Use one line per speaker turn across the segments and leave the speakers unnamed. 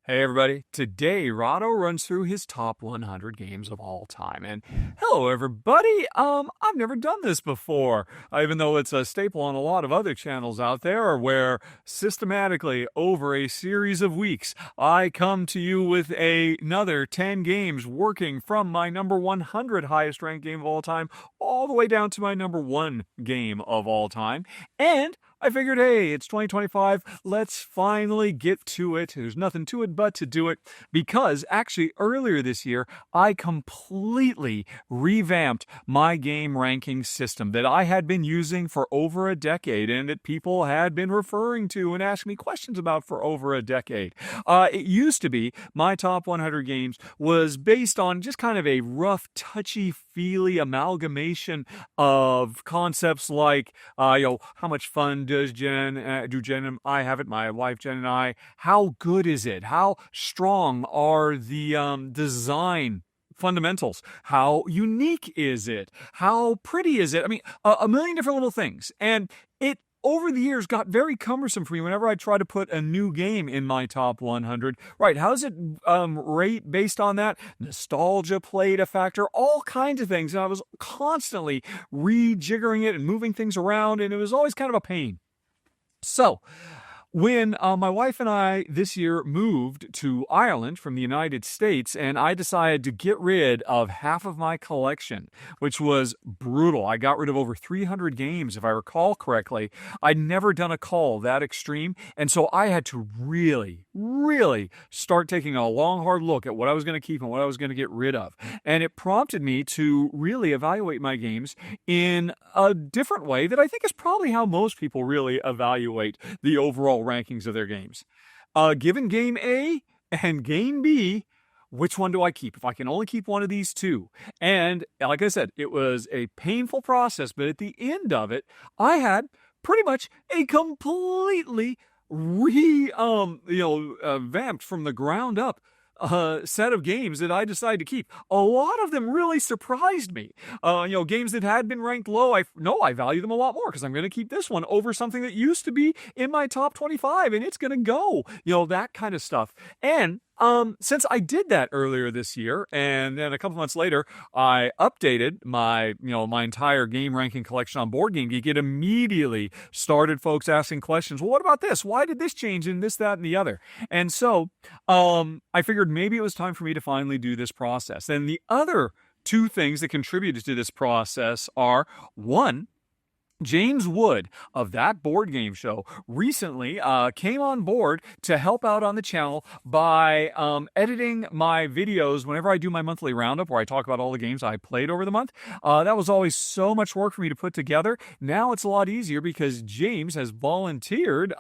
Hey everybody, today Rahdo runs through his top 100 games of all time. And hello everybody, I've never done this before, even though it's a staple on a lot of other channels out there where systematically over a series of weeks, I come to you with another 10 games working from my number 100 highest ranked game of all time all the way down to my number 1 game of all time. And I figured, hey, it's 2025. Let's finally get to it. There's nothing to it but to do it because actually earlier this year, I completely revamped my game ranking system that I had been using for over a decade and that people had been referring to and asking me questions about for over a decade. It used to be my top 100 games was based on just kind of a rough, touchy-feely amalgamation of concepts like, how much fun do Jen and I have it, my wife Jen and I, how good is it? How strong are the design fundamentals? How unique is it? How pretty is it? I mean, a million different little things. And it over the years got very cumbersome for me whenever I try to put a new game in my top 100. Right, how does it rate based on that? Nostalgia played a factor, all kinds of things. And I was constantly rejiggering it and moving things around, and it was always kind of a pain. So, when my wife and I this year moved to Ireland from the United States, and I decided to get rid of half of my collection, which was brutal. I got rid of over 300 games, if I recall correctly. I'd never done a cull that extreme, and so I had to really start taking a long, hard look at what I was going to keep and what I was going to get rid of. And it prompted me to really evaluate my games in a different way that I think is probably how most people really evaluate the overall rankings of their games. Given game A and game B, which one do I keep? If I can only keep one of these two. And like I said, it was a painful process, but at the end of it, I had pretty much a completely vamped from the ground up set of games that I decided to keep. A lot of them really surprised me. Games that had been ranked low, I value them a lot more because I'm going to keep this one over something that used to be in my top 25 and it's going to go, that kind of stuff. And since I did that earlier this year, and then a couple months later, I updated my entire game ranking collection on Board Game Geek. It immediately started folks asking questions. Well, what about this? Why did this change in this, that, and the other? And so, I figured maybe it was time for me to finally do this process. And the other two things that contributed to this process are, one, James Wood of That Board Game Show recently came on board to help out on the channel by editing my videos whenever I do my monthly roundup where I talk about all the games I played over the month. That was always so much work for me to put together. Now it's a lot easier because James has volunteered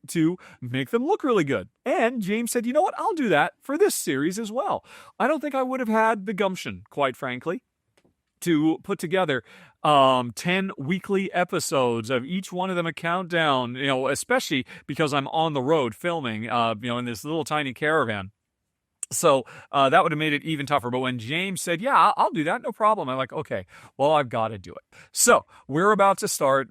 to make them look really good. And James said, you know what, I'll do that for this series as well. I don't think I would have had the gumption, quite frankly, to put together 10 weekly episodes of each one of them a countdown, especially because I'm on the road filming, in this little tiny caravan. So that would have made it even tougher. But when James said, yeah, I'll do that, no problem, I'm like, okay, well, I've got to do it. So we're about to start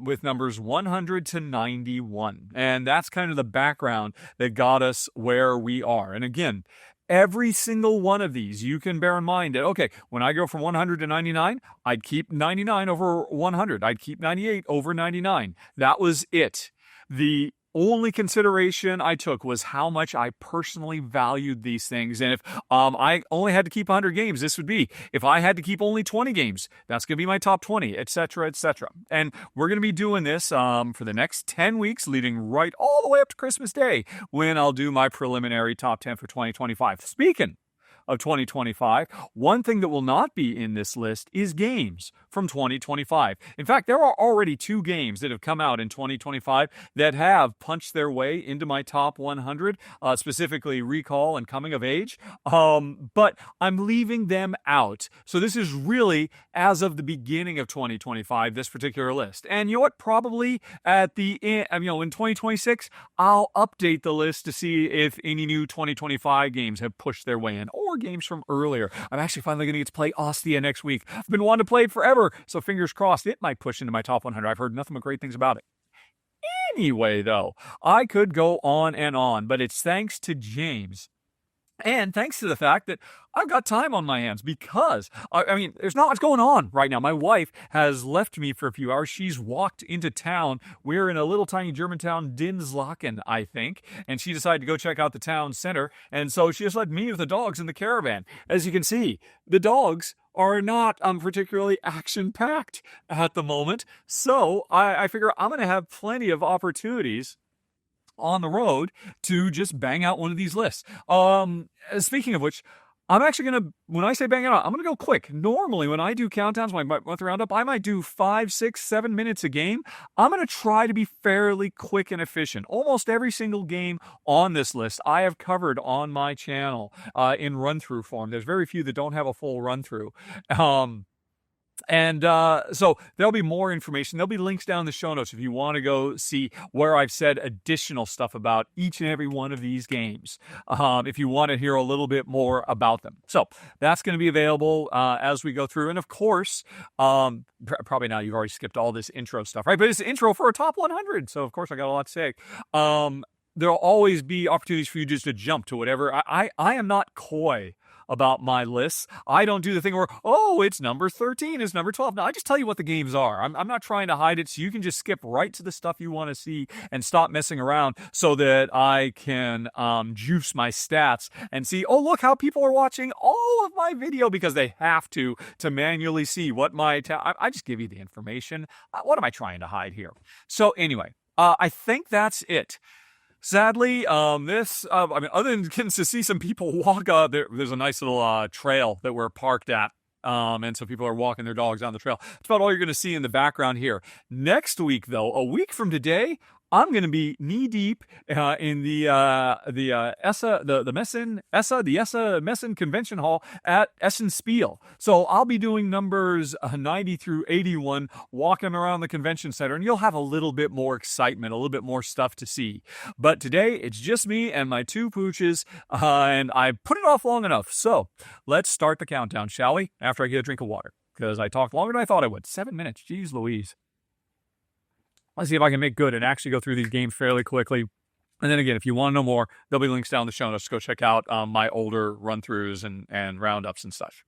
with numbers 100 to 91. And that's kind of the background that got us where we are. And again, every single one of these, you can bear in mind that, okay, when I go from 100 to 99, I'd keep 99 over 100. I'd keep 98 over 99. That was it. The only consideration I took was how much I personally valued these things. And if I only had to keep 100 games, this would be. If I had to keep only 20 games, that's going to be my top 20, etc., etc. And we're going to be doing this for the next 10 weeks, leading right all the way up to Christmas Day, when I'll do my preliminary top 10 for 2025. Speaking of 2025, one thing that will not be in this list is games from 2025. In fact, there are already 2 games that have come out in 2025 that have punched their way into my top 100, specifically Recall and Coming of Age, but I'm leaving them out. So this is really as of the beginning of 2025, this particular list. And you know what? Probably at the end, in 2026, I'll update the list to see if any new 2025 games have pushed their way in, or games from earlier. I'm actually finally going to get to play Ostia next week. I've been wanting to play it forever, so fingers crossed it might push into my top 100. I've heard nothing but great things about it. Anyway, though, I could go on, but it's thanks to James. And thanks to the fact that I've got time on my hands because, I mean, there's not much going on right now. My wife has left me for a few hours. She's walked into town. We're in a little tiny German town, Dinslaken, I think. And she decided to go check out the town center. And so she just left me with the dogs in the caravan. As you can see, the dogs are not particularly action-packed at the moment. So I figure I'm going to have plenty of opportunities on the road to just bang out one of these lists. Speaking of which, I'm actually going to, when I say bang it out, I'm going to go quick. Normally, when I do countdowns, my month roundup, I might do 5, 6, 7 minutes a game. I'm going to try to be fairly quick and efficient. Almost every single game on this list I have covered on my channel in run-through form. There's very few that don't have a full run-through. So there'll be more information. There'll be links down in the show notes if you want to go see where I've said additional stuff about each and every one of these games, if you want to hear a little bit more about them. So that's going to be available as we go through. And of course, probably now you've already skipped all this intro stuff, right? But it's the intro for a top 100. So of course I got a lot to say. There'll always be opportunities for you just to jump to whatever. I am not coy about my lists. I don't do the thing where, oh, it's number 13, it's number 12. No, I just tell you what the games are. I'm not trying to hide it, so you can just skip right to the stuff you want to see and stop messing around so that I can juice my stats and see, oh, look how people are watching all of my video because they have to manually see what my... I just give you the information. What am I trying to hide here? So anyway, I think that's it. Sadly, other than getting to see some people walk, there's a nice little trail that we're parked at. And so people are walking their dogs down the trail. That's about all you're going to see in the background here. Next week, though, a week from today, I'm going to be knee deep in the Messen Convention Hall at Essen Spiel. So I'll be doing numbers 90 through 81, walking around the convention center, and you'll have a little bit more excitement, a little bit more stuff to see. But today it's just me and my two pooches, and I put it off long enough. So let's start the countdown, shall we? After I get a drink of water, because I talked longer than I thought I would. 7 minutes, geez Louise. Let's see if I can make good and actually go through these games fairly quickly. And then again, if you want to know more, there'll be links down in the show notes. Go check out my older run-throughs and roundups and such.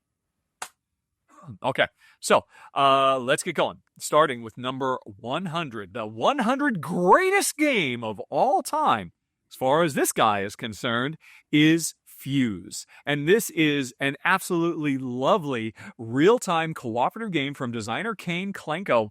Okay, so let's get going. Starting with number 100. The 100 greatest game of all time, as far as this guy is concerned, is Fuse. And this is an absolutely lovely real-time cooperative game from designer Kane Klenko.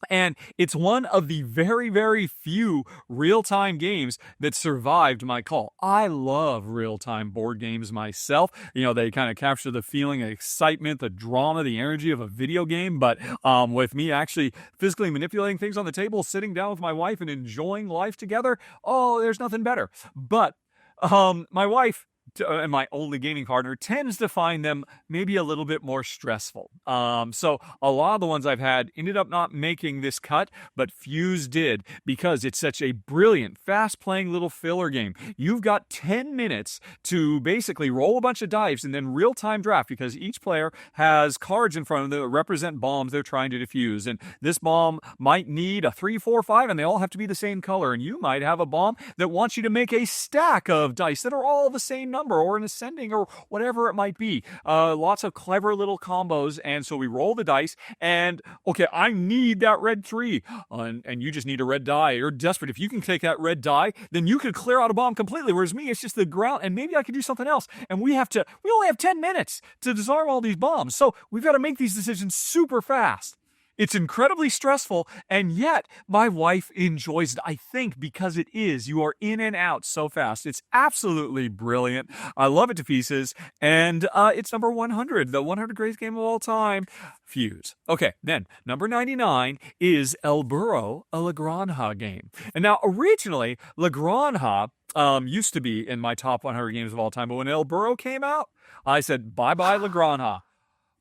And it's one of the very, very few real-time games that survived my call. I love real-time board games myself. You know, they kind of capture the feeling of excitement, the drama, the energy of a video game. But with me actually physically manipulating things on the table, sitting down with my wife and enjoying life together, oh, there's nothing better. But my wife and my only gaming partner tends to find them maybe a little bit more stressful. So a lot of the ones I've had ended up not making this cut, but Fuse did because it's such a brilliant, fast-playing little filler game. You've got 10 minutes to basically roll a bunch of dice and then real-time draft because each player has cards in front of them that represent bombs they're trying to defuse. And this bomb might need a 3, 4, 5, and they all have to be the same color. And you might have a bomb that wants you to make a stack of dice that are all the same number or an ascending or whatever it might be. Lots of clever little combos. And so we roll the dice and, okay, I need that red 3. And you just need a red die. You're desperate. If you can take that red die, then you could clear out a bomb completely. Whereas me, it's just the ground. And maybe I could do something else. And we only have 10 minutes to disarm all these bombs. So we've got to make these decisions super fast. It's incredibly stressful, and yet my wife enjoys it, I think, because it is. You are in and out so fast. It's absolutely brilliant. I love it to pieces, and it's number 100, the 100 greatest game of all time, Fuse. Okay, then, number 99 is El Burro, a La Granja game. And now, originally, La Granja used to be in my top 100 games of all time, but when El Burro came out, I said, bye-bye La Granja.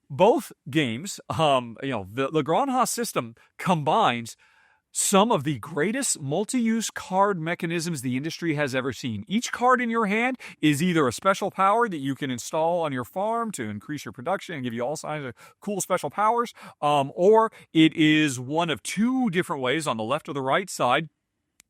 Both games, the La Granja system combines some of the greatest multi-use card mechanisms the industry has ever seen. Each card in your hand is either a special power that you can install on your farm to increase your production and give you all kinds of cool special powers, or it is one of two different ways on the left or the right side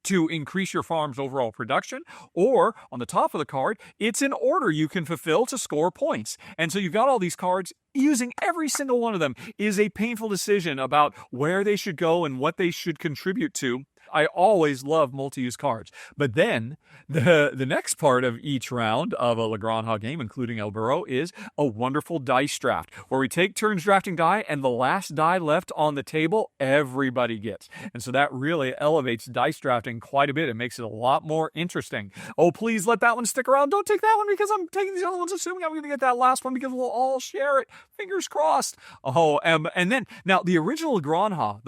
to increase your farm's overall production, or on the top of the card, it's an order you can fulfill to score points. And so you've got all these cards. Using every single one of them is a painful decision about where they should go and what they should contribute to. I always love multi-use cards. But then the next part of each round of a La Granja game, including El Burro, is a wonderful dice draft where we take turns drafting die, and the last die left on the table, everybody gets. And so that really elevates dice drafting quite a bit. It makes it a lot more interesting. Oh, please let that one stick around. Don't take that one because I'm taking these other ones, assuming I'm going to get that last one because we'll all share it. Fingers crossed. Oh, and then, now the original La Granja,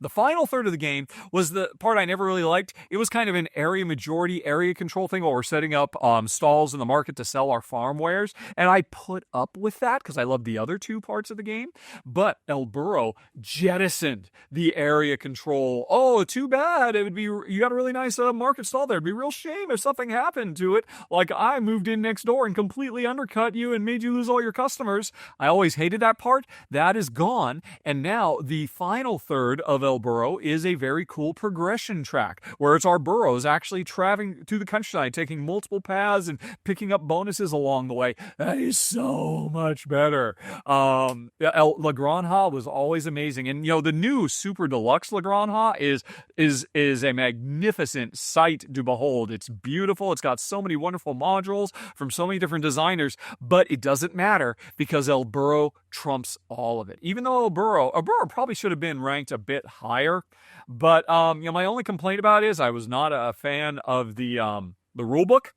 the final third of the game was the part I never really liked. It was kind of an area majority, area control thing while we're setting up stalls in the market to sell our farm wares. And I put up with that because I love the other two parts of the game. But El Burro jettisoned the area control. Oh, too bad. It would be, you got a really nice market stall there. It'd be a real shame if something happened to it. Like I moved in next door and completely undercut you and made you lose all your customers. I always hated that part. That is gone. And now the final third of El Burro is a very cool progression track where it's our burros actually traveling through the countryside, taking multiple paths and picking up bonuses along the way. That is so much better. La Granja was always amazing. And, the new super deluxe La Granja is a magnificent sight to behold. It's beautiful. It's got so many wonderful modules from so many different designers, but it doesn't matter because El Burro trumps all of it. Even though El Burro probably should have been ranked a bit higher, but my only complaint about it is I was not a fan of the rule book.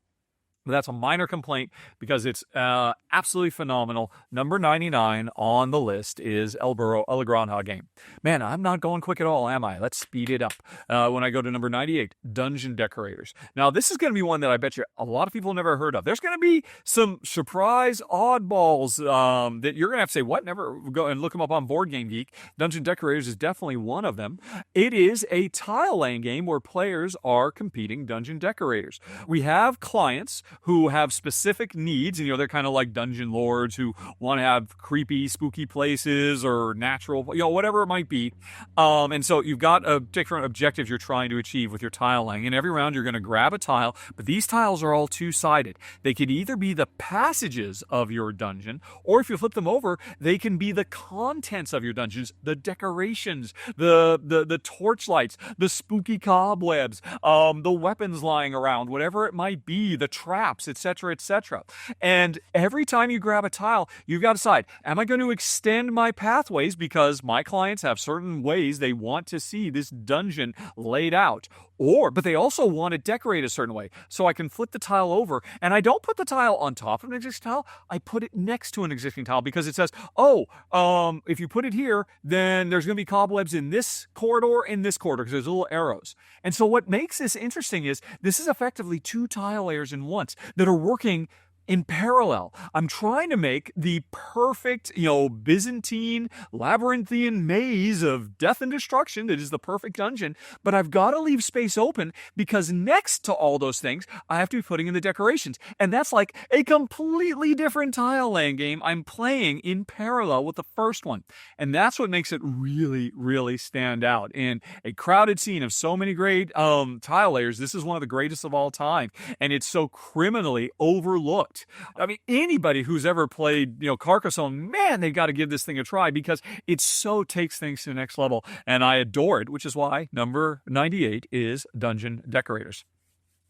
That's a minor complaint because it's absolutely phenomenal. Number 99 on the list is El Burro, a La Granja game. Man, I'm not going quick at all, am I? Let's speed it up. When I go to number 98, Dungeon Decorators. Now, this is going to be one that I bet you a lot of people never heard of. There's going to be some surprise oddballs that you're going to have to say, what? Never go and look them up on Board Game Geek. Dungeon Decorators is definitely one of them. It is a tile laying game where players are competing dungeon decorators. We have clients who have specific needs, and they're kind of like dungeon lords who want to have creepy, spooky places or natural, whatever it might be. And so you've got different objectives you're trying to achieve with your tile laying. And every round you're going to grab a tile, but these tiles are all two-sided. They could either be the passages of your dungeon, or if you flip them over, they can be the contents of your dungeons, the decorations, the torchlights, the spooky cobwebs, the weapons lying around, whatever it might be, the traps, etc., etc. And every time you grab a tile, you've got to decide, am I going to extend my pathways because my clients have certain ways they want to see this dungeon laid out? But they also want to decorate a certain way. So I can flip the tile over, and I don't put the tile on top of an existing tile. I put it next to an existing tile because it says, if you put it here, then there's going to be cobwebs in this corridor, because there's little arrows. And so what makes this interesting is this is effectively two tile layers in one that are working in parallel. I'm trying to make the perfect, Byzantine, labyrinthian maze of death and destruction that is the perfect dungeon, but I've got to leave space open because next to all those things, I have to be putting in the decorations. And that's like a completely different tile laying game I'm playing in parallel with the first one. And that's what makes it really, really stand out. In a crowded scene of so many great tile layers, this is one of the greatest of all time. And it's so criminally overlooked. I mean, anybody who's ever played, Carcassonne, man, they've got to give this thing a try because it so takes things to the next level. And I adore it, which is why number 98 is Dungeon Decorators.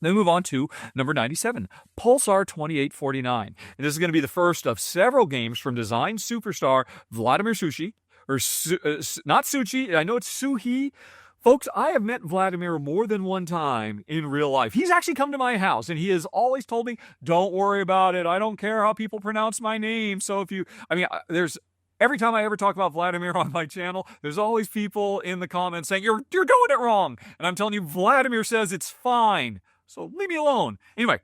Then we move on to number 97, Pulsar 2849. And this is going to be the first of several games from design superstar Vladimir Sushi, not Suchi, I know it's Suhi. Folks, I have met Vladimir more than one time in real life. He's actually come to my house, and he has always told me, don't worry about it. I don't care how people pronounce my name. So every time I ever talk about Vladimir on my channel, there's always people in the comments saying, you're doing it wrong. And I'm telling you, Vladimir says it's fine. So leave me alone. Anyway,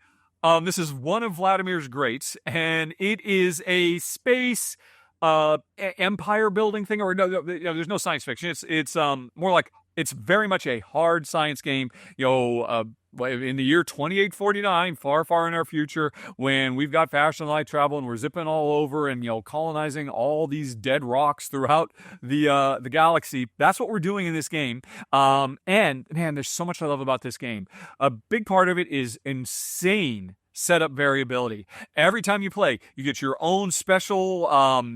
this is one of Vladimir's greats, and it is a space empire building thing, or no, there's no science fiction. It's more like It's very much a hard science game. In the year 2849, far, far in our future, when we've got faster than light travel and we're zipping all over and colonizing all these dead rocks throughout the galaxy, that's what we're doing in this game. And man, there's so much I love about this game. A big part of it is insane setup variability. Every time you play, you get your own special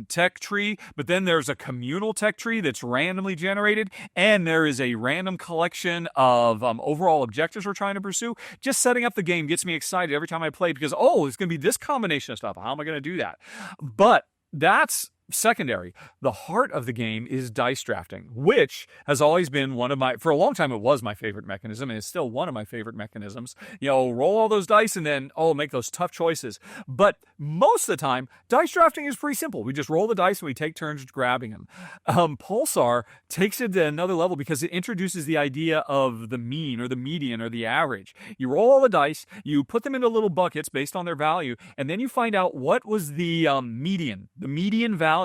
tech tree, but then there's a communal tech tree that's randomly generated, and there is a random collection of overall objectives we're trying to pursue. Just setting up the game gets me excited every time I play because, it's going to be this combination of stuff. How am I going to do that? But that's secondary. The heart of the game is dice drafting, which has always been for a long time, it was my favorite mechanism, and it's still one of my favorite mechanisms. Roll all those dice and then, make those tough choices. But most of the time, dice drafting is pretty simple. We just roll the dice and we take turns grabbing them. Pulsar takes it to another level because it introduces the idea of the mean or the median or the average. You roll all the dice, you put them into little buckets based on their value, and then you find out what was the median value.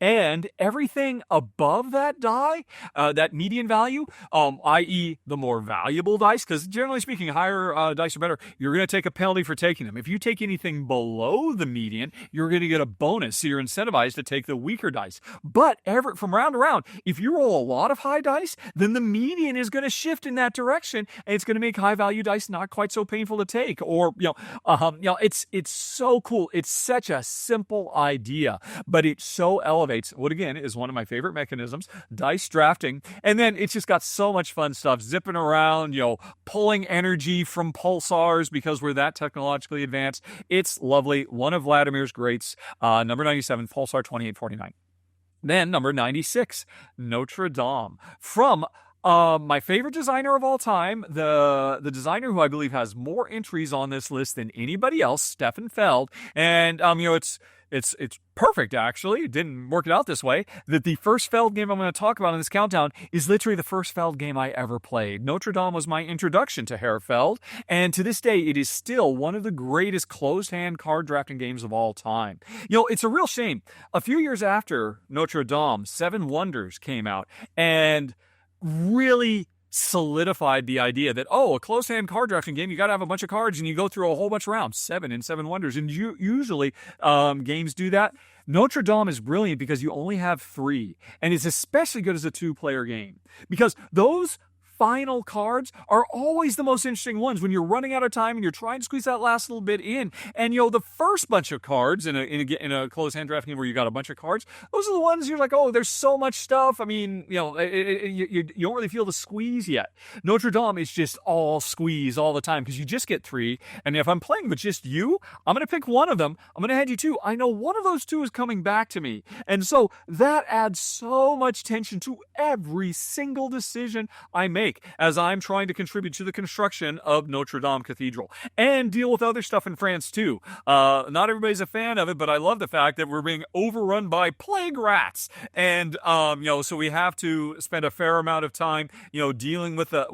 And everything above that die, that median value, i.e. the more valuable dice, because generally speaking, higher dice are better, you're going to take a penalty for taking them. If you take anything below the median, you're going to get a bonus, so you're incentivized to take the weaker dice. But from round to round, if you roll a lot of high dice, then the median is going to shift in that direction, and it's going to make high value dice not quite so painful to take. Or, it's so cool. It's such a simple idea, but it so elevates what again is one of my favorite mechanisms, dice drafting. And then it's just got so much fun stuff, zipping around, pulling energy from pulsars because we're that technologically advanced. It's lovely. One of Vladimir's greats, number 97, Pulsar 2849. Then number 96, Notre Dame, from my favorite designer of all time, the designer who I believe has more entries on this list than anybody else, Stefan Feld. And it's perfect, actually. It didn't work it out this way. That the first Feld game I'm going to talk about in this countdown is literally the first Feld game I ever played. Notre Dame was my introduction to Herr Feld, and to this day, it is still one of the greatest closed-hand card drafting games of all time. It's a real shame. A few years after Notre Dame, Seven Wonders came out, and really solidified the idea that, a close-hand card drafting game, you got to have a bunch of cards and you go through a whole bunch of rounds, 7 in Seven Wonders. And usually games do that. Notre Dame is brilliant because you only have 3, and it's especially good as a 2-player game because those final cards are always the most interesting ones when you're running out of time and you're trying to squeeze that last little bit in. And the first bunch of cards in a closed hand drafting game where you got a bunch of cards, those are the ones you're like, there's so much stuff. I mean, you don't really feel the squeeze yet. Notre Dame is just all squeeze all the time because you just get 3. And if I'm playing with just you, I'm going to pick one of them. I'm going to hand you 2. I know one of those 2 is coming back to me. And so that adds so much tension to every single decision I make as I'm trying to contribute to the construction of Notre Dame Cathedral and deal with other stuff in France too. Not everybody's a fan of it, but I love the fact that we're being overrun by plague rats, and so we have to spend a fair amount of time, dealing with that.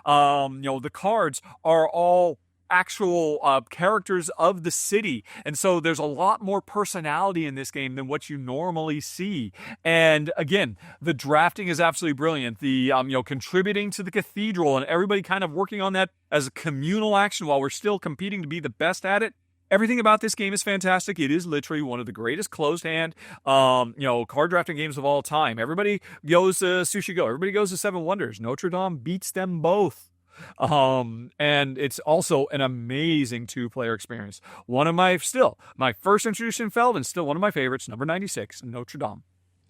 The cards are all actual characters of the city, and so there's a lot more personality in this game than what you normally see. And again, the drafting is absolutely brilliant. The contributing to the cathedral and everybody kind of working on that as a communal action while we're still competing to be the best at it. Everything about this game is fantastic. It is literally one of the greatest closed-hand, card drafting games of all time. Everybody goes to Sushi Go. Everybody goes to Seven Wonders. Notre Dame beats them both. And it's also an amazing 2-player experience. One of my first introduction Feld, and still one of my favorites, number 96, Notre Dame.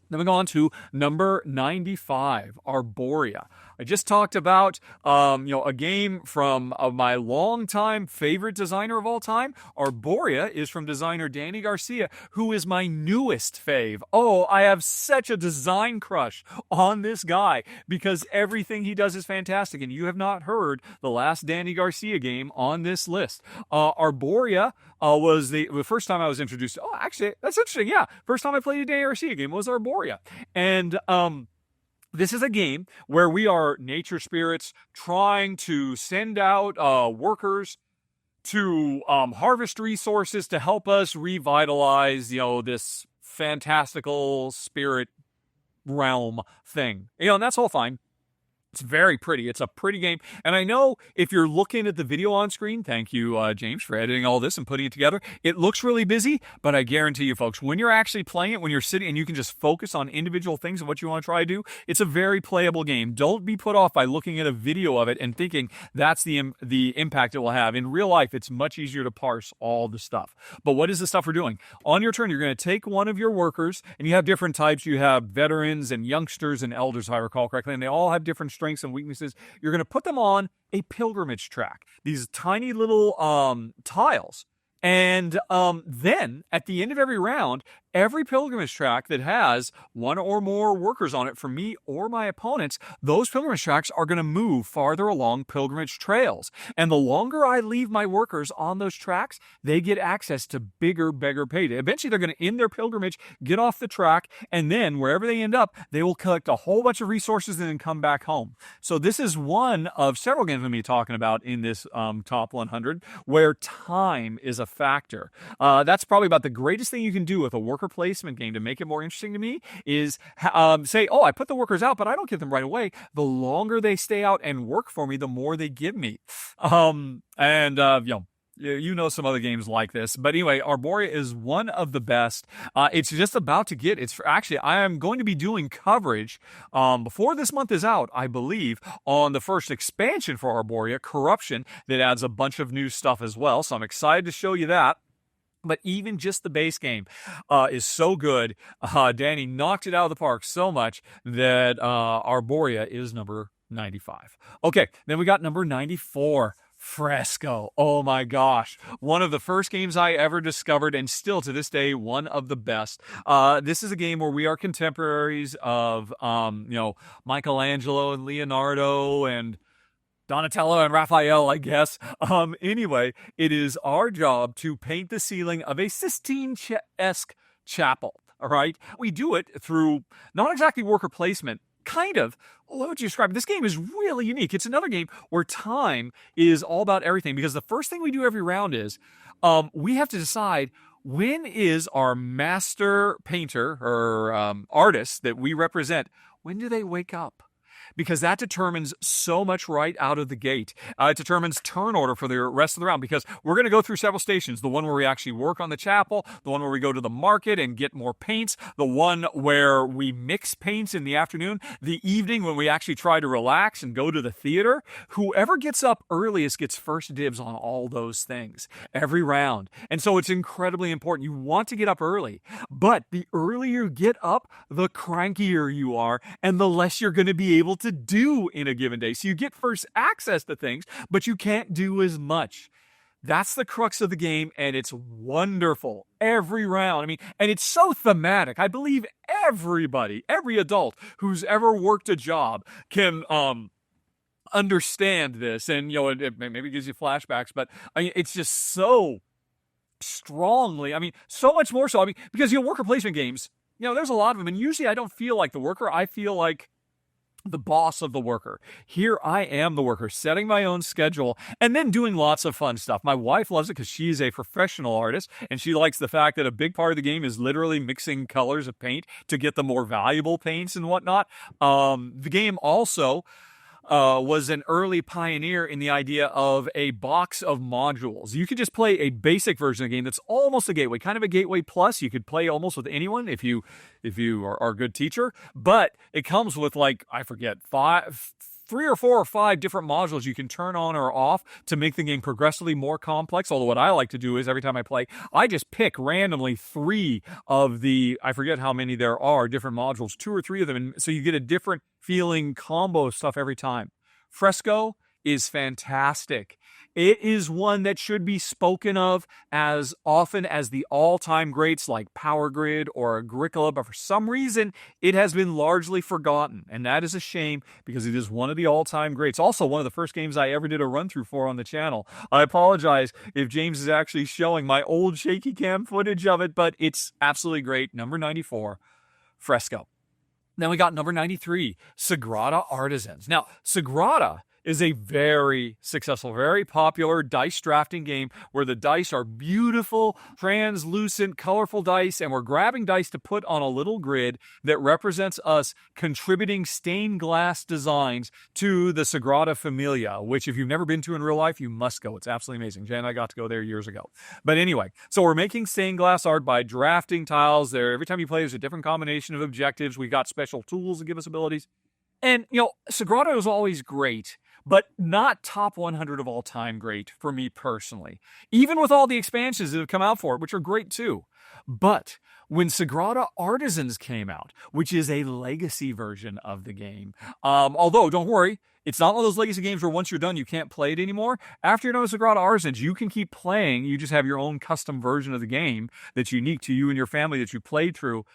Then we go on to number 95, Arborea. I just talked about, a game from my longtime favorite designer of all time. Arborea is from designer Danny Garcia, who is my newest fave. I have such a design crush on this guy because everything he does is fantastic. And you have not heard the last Danny Garcia game on this list. Arborea was the first time I was introduced. Actually, that's interesting. Yeah, first time I played a Danny Garcia game was Arborea. And this is a game where we are nature spirits trying to send out workers to harvest resources to help us revitalize, this fantastical spirit realm thing. And that's all fine. It's very pretty. It's a pretty game. And I know if you're looking at the video on screen, thank you, James, for editing all this and putting it together. It looks really busy, but I guarantee you, folks, when you're actually playing it, when you're sitting and you can just focus on individual things and what you want to try to do, it's a very playable game. Don't be put off by looking at a video of it and thinking that's the impact it will have. In real life, it's much easier to parse all the stuff. But what is the stuff we're doing? On your turn, you're going to take one of your workers, and you have different types. You have veterans and youngsters and elders, if I recall correctly, and they all have different strengths and weaknesses. You're going to put them on a pilgrimage track, these tiny little tiles. And then at the end of every round, every pilgrimage track that has one or more workers on it, for me or my opponents, those pilgrimage tracks are going to move farther along pilgrimage trails. And the longer I leave my workers on those tracks, they get access to bigger payday. Eventually, they're going to end their pilgrimage, get off the track, and then wherever they end up, they will collect a whole bunch of resources and then come back home. So this is one of several games I'm going to be talking about in this top 100 where time is a factor. That's probably about the greatest thing you can do with a worker placement game to make it more interesting to me is say, oh, I put the workers out, but I don't get them right away. The longer they stay out and work for me, the more they give me. You know some other games like this. But anyway, Arborea is one of the best. It's just about to get, I am going to be doing coverage before this month is out, I believe, on the first expansion for Arborea, Corruption, that adds a bunch of new stuff as well. So I'm excited to show you that. But even just the base game is so good. Danny knocked it out of the park so much that Arborea is number 95. Okay, then we got number 94. Fresco. Oh my gosh. One of the first games I ever discovered, and still to this day, one of the best. This is a game where we are contemporaries of, Michelangelo and Leonardo and Donatello and Raphael, I guess. Anyway, it is our job to paint the ceiling of a Sistine-esque chapel. All right. We do it through not exactly worker placement. Kind of. What would you describe? This game is really unique. It's another game where time is all about everything, because the first thing we do every round is we have to decide when is our master painter or artist that we represent, when do they wake up? Because that determines so much right out of the gate. It determines turn order for the rest of the round, because we're going to go through several stations. The one where we actually work on the chapel, the one where we go to the market and get more paints, the one where we mix paints in the afternoon, the evening when we actually try to relax and go to the theater. Whoever gets up earliest gets first dibs on all those things every round. And so it's incredibly important. You want to get up early, but the earlier you get up, the crankier you are and the less you're going to be able to do in a given day. So you get first access to things, but you can't do as much. That's the crux of the game, and it's wonderful every round. I mean, and it's so thematic. I believe everybody, every adult who's ever worked a job can understand this. And, it maybe gives you flashbacks, but I mean, it's just so strongly, so much more so. Because, worker placement games, there's a lot of them, and usually I don't feel like the worker. I feel like the boss of the worker. Here I am the worker, setting my own schedule and then doing lots of fun stuff. My wife loves it because she's a professional artist, and she likes the fact that a big part of the game is literally mixing colors of paint to get the more valuable paints and whatnot. The game also was an early pioneer in the idea of a box of modules. You could just play a basic version of the game that's almost a gateway, kind of a gateway plus. You could play almost with anyone if you are a good teacher, but it comes with three or four or five different modules you can turn on or off to make the game progressively more complex. Although what I like to do is every time I play, I just pick randomly three of I forget how many there are, different modules, 2 or 3 of them. And so you get a different feeling combo of stuff every time. Fresco is fantastic. It is one that should be spoken of as often as the all-time greats like Power Grid or Agricola, but for some reason, it has been largely forgotten, and that is a shame because it is one of the all-time greats. Also, one of the first games I ever did a run-through for on the channel. I apologize if James is actually showing my old shaky cam footage of it, but it's absolutely great. Number 94, Fresco. Then we got number 93, Sagrada Artisans. Now, Sagrada is a very successful, very popular dice drafting game where the dice are beautiful, translucent, colorful dice, and we're grabbing dice to put on a little grid that represents us contributing stained glass designs to the Sagrada Familia, which if you've never been to in real life, you must go. It's absolutely amazing. Jen and I got to go there years ago. But anyway, so we're making stained glass art by drafting tiles there. Every time you play, there's a different combination of objectives. We got special tools that give us abilities. And, Sagrada was always great, but not top 100 of all time great for me personally. Even with all the expansions that have come out for it, which are great too. But when Sagrada Artisans came out, which is a legacy version of the game, although, don't worry, it's not one of those legacy games where once you're done, you can't play it anymore. After you're done with Sagrada Artisans, you can keep playing. You just have your own custom version of the game that's unique to you and your family that you played through.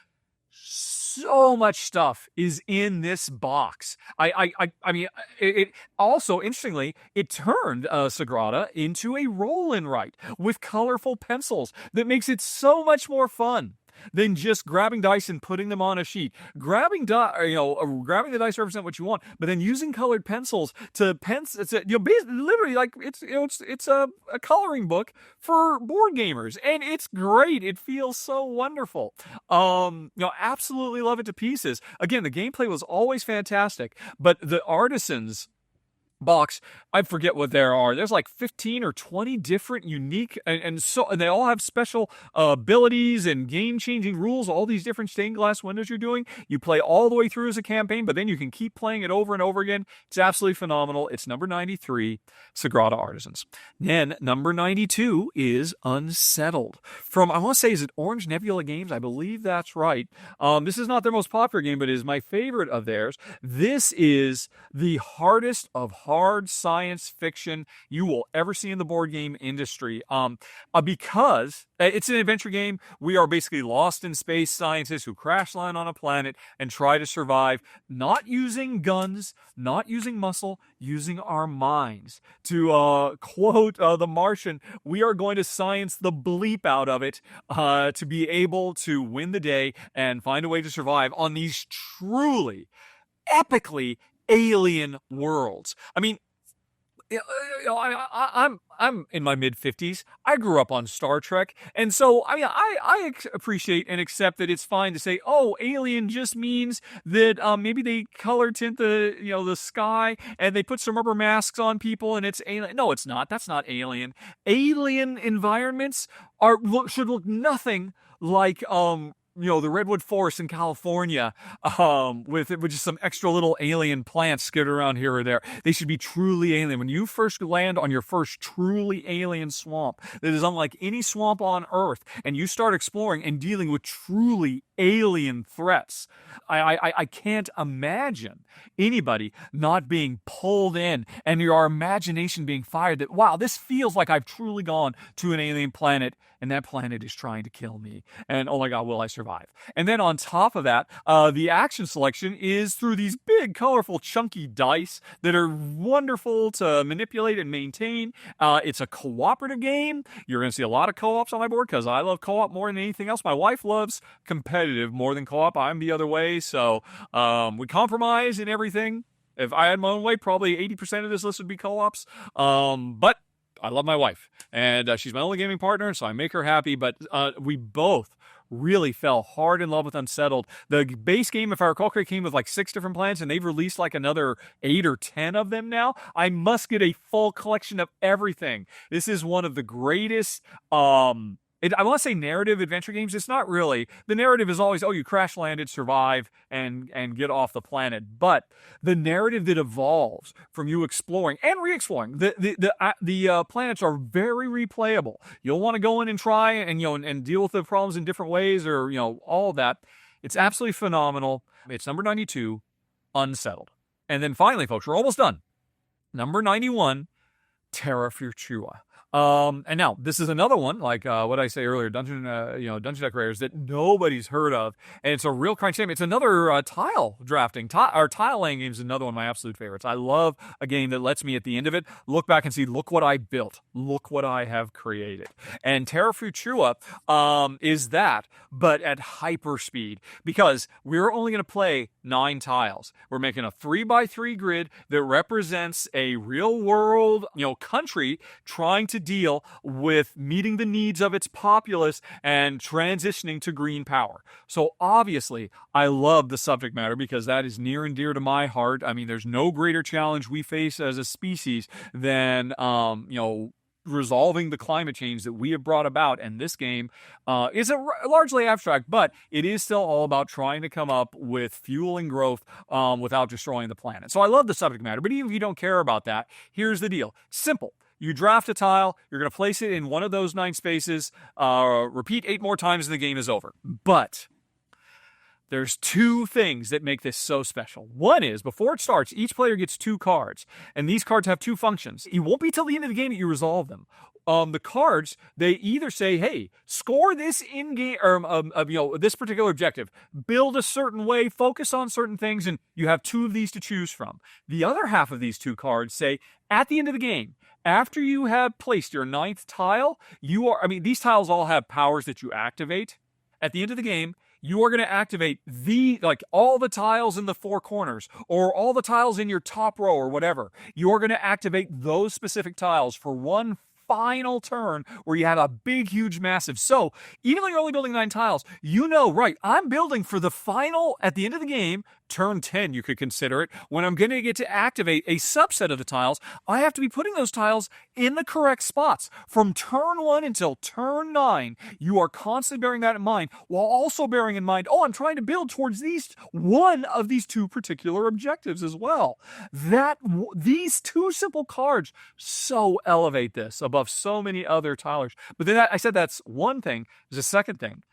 So much stuff is in this box. I mean, it also, interestingly, it turned Sagrada into a roll-and-write with colorful pencils that makes it so much more fun than just grabbing dice and putting them on a sheet. Grabbing the dice represent what you want, but then using colored pencils to pencil, literally like it's a coloring book for board gamers, and it's great. It feels so wonderful. Absolutely love it to pieces. Again, the gameplay was always fantastic, but the Artisans box, I forget what there are. There's like 15 or 20 different unique, and they all have special abilities and game-changing rules. All these different stained glass windows you're doing. You play all the way through as a campaign, but then you can keep playing it over and over again. It's absolutely phenomenal. It's number 93, Sagrada Artisans. Then number 92 is Unsettled. From, I want to say, is it Orange Nebula Games? I believe that's right. This is not their most popular game, but it is my favorite of theirs. This is the hardest of hard science fiction you will ever see in the board game industry. Because it's an adventure game. We are basically lost in space scientists who crash land on a planet and try to survive, not using guns, not using muscle, using our minds. To quote The Martian, we are going to science the bleep out of it to be able to win the day and find a way to survive on these truly, epically alien worlds. I mean, I'm in my mid-50s. I grew up on Star Trek, and so I appreciate and accept that it's fine to say, oh, alien just means that maybe they color tint the sky and they put some rubber masks on people and it's alien. No, it's not. That's not alien. Alien environments should look nothing like the redwood forest in California, with just some extra little alien plants scattered around here or there. They should be truly alien. When you first land on your first truly alien swamp that is unlike any swamp on Earth, and you start exploring and dealing with truly alien threats, I can't imagine anybody not being pulled in and your imagination being fired that, wow, this feels like I've truly gone to an alien planet and that planet is trying to kill me. And oh my God, will I survive? And then on top of that, the action selection is through these big, colorful, chunky dice that are wonderful to manipulate and maintain. It's a cooperative game. You're going to see a lot of co-ops on my board because I love co-op more than anything else. My wife loves competitive more than co-op. I'm the other way. So we compromise in everything. If I had my own way, probably 80% of this list would be co-ops. But I love my wife, and she's my only gaming partner, so I make her happy. But we both really fell hard in love with Unsettled. The base game, if I recall correctly, came with like 6 different plans, and they've released like another 8 or 10 of them now. I must get a full collection of everything. This is one of the greatest I want to say narrative adventure games. It's not really. The narrative is always, oh, you crash landed, survive, and get off the planet. But the narrative that evolves from you exploring and re-exploring, the planets are very replayable. You'll want to go in and try and deal with the problems in different ways, or all of that. It's absolutely phenomenal. It's number 92, Unsettled. And then finally, folks, we're almost done. Number 91, Terra Futura. And now this is another one, like what I say earlier, Dungeon Decorators that nobody's heard of, and it's a real crime shame. It's another tile drafting, or tile laying game is another one of my absolute favorites. I love a game that lets me at the end of it look back and see, look what I built, look what I have created. And Terra Futura is that, but at hyper speed, because we're only going to play 9 tiles. We're making a 3x3 grid that represents a real world, country trying to deal with meeting the needs of its populace and transitioning to green power. So obviously, I love the subject matter because that is near and dear to my heart. I mean, there's no greater challenge we face as a species than, resolving the climate change that we have brought about. And this game is largely abstract, but it is still all about trying to come up with fueling growth without destroying the planet. So I love the subject matter, but even if you don't care about that, here's the deal. Simple. You draft a tile, you're going to place it in one of those 9 spaces, repeat 8 more times, and the game is over. But there's 2 things that make this so special. One is, before it starts, each player gets 2 cards, and these cards have 2 functions. It won't be till the end of the game that you resolve them. The cards, they either say, hey, score this in-game, this particular objective, build a certain way, focus on certain things, and you have 2 of these to choose from. The other half of these 2 cards say, at the end of the game, after you have placed your 9th tile, these tiles all have powers that you activate. At the end of the game, you are going to activate all the tiles in the 4 corners, or all the tiles in your top row, or whatever. You are going to activate those specific tiles for one final turn where you have a big, huge, massive. So even though you're only building 9 tiles, right, I'm building for the final, at the end of the game, turn 10, you could consider it, when I'm going to get to activate a subset of the tiles. I have to be putting those tiles in the correct spots. From turn 1 until turn 9, you are constantly bearing that in mind, while also bearing in mind, I'm trying to build towards one of these 2 particular objectives as well. These 2 simple cards so elevate this above so many other tilers. But then I said that's one thing. There's a second thing.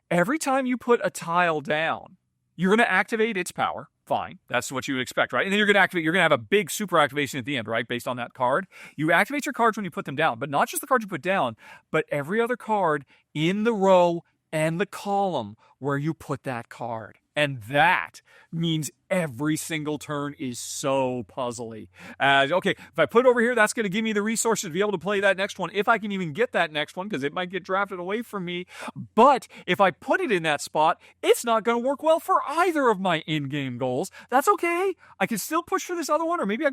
Every time you put a tile down, you're going to activate its power. Fine. That's what you would expect, right? And then you're going to have a big super activation at the end, right? Based on that card. You activate your cards when you put them down, but not just the cards you put down, but every other card in the row and the column where you put that card. And that means every single turn is so puzzly. Okay, if I put it over here, that's going to give me the resources to be able to play that next one, if I can even get that next one, because it might get drafted away from me. But if I put it in that spot, it's not going to work well for either of my in-game goals. That's okay. I can still push for this other one, or maybe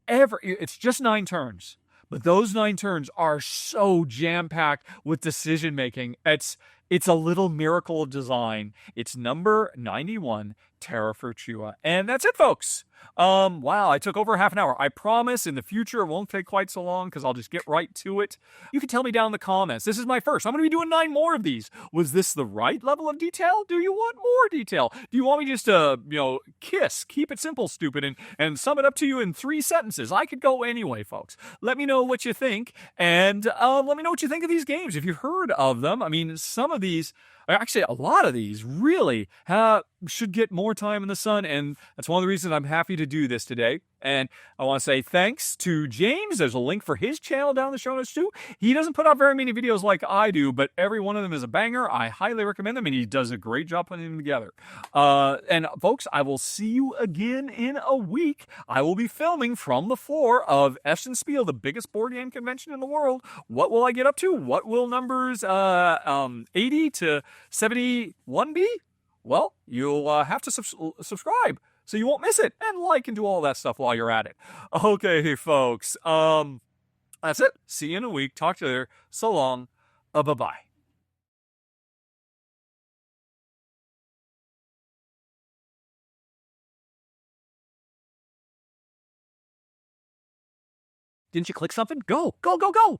it's just 9 turns. But those 9 turns are so jam-packed with decision-making. It's a little miracle of design. It's number 91, Terra Futura. And that's it, folks. Wow, I took over half an hour. I promise in the future it won't take quite so long because I'll just get right to it. You can tell me down in the comments. This is my first. I'm going to be doing 9 more of these. Was this the right level of detail? Do you want more detail? Do you want me just to, keep it simple, stupid, and sum it up to you in 3 sentences? I could go anyway, folks. Let me know what you think, and let me know what you think of these games. If you've heard of them, some of these, actually a lot of these, really should get more time in the sun, and that's one of the reasons I'm happy to do this today. And I want to say thanks to James. There's a link for his channel down in the show notes too. He doesn't put out very many videos like I do, but every one of them is a banger. I highly recommend them, and he does a great job putting them together. And folks, I will see you again in a week. I will be filming from the floor of Essen Spiel, the biggest board game convention in the world. What will I get up to? What will numbers 80 to 71 be? Well, you'll have to subscribe so you won't miss it, and like and do all that stuff while you're at it. Okay, folks. That's it. See you in a week. Talk to you later. So long. Bye-bye. Didn't you click something? Go, go, go, go.